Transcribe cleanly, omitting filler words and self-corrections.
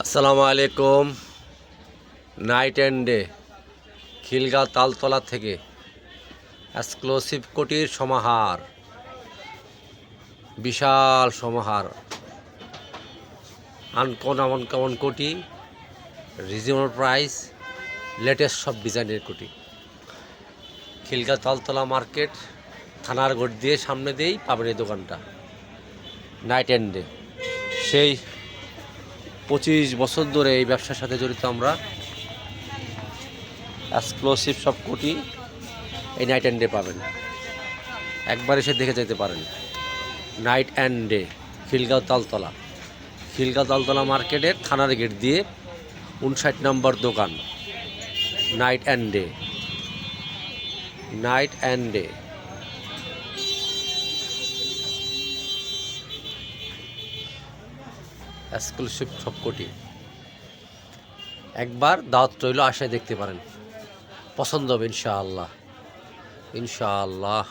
আসসালামু আলাইকুম। Night and day Khilgaon Taltala থেকে এক্সক্লুসিভ কোটির সমাহার, বিশাল সমাহার, আনকমন কোটি, রিজনেবল প্রাইস, লেটেস্ট সব ডিজাইনের কোটি। খিলগাঁও তালতলা মার্কেট, থানার গেট দিয়ে সামনে দিয়েই পাবেন এই দোকানটা। নাইট অ্যান্ড ডে সেই 25 বছর ধরে এই ব্যবসার সাথে জড়িত আমরা। এক্সক্লুসিভ সব কোটি এই নাইট অ্যান্ড ডে পাবেন, একবার এসে দেখে যেতে পারেন। Night and day Khilgaon Taltala মার্কেটের থানার গেট দিয়ে 59 নম্বর দোকান। নাইট অ্যান্ড ডে এক্সক্লুসিভ সব কোটি, একবার দাওয়াত রইল, আশায় দেখতে পারেন, পছন্দ হবে ইনশাআল্লাহ।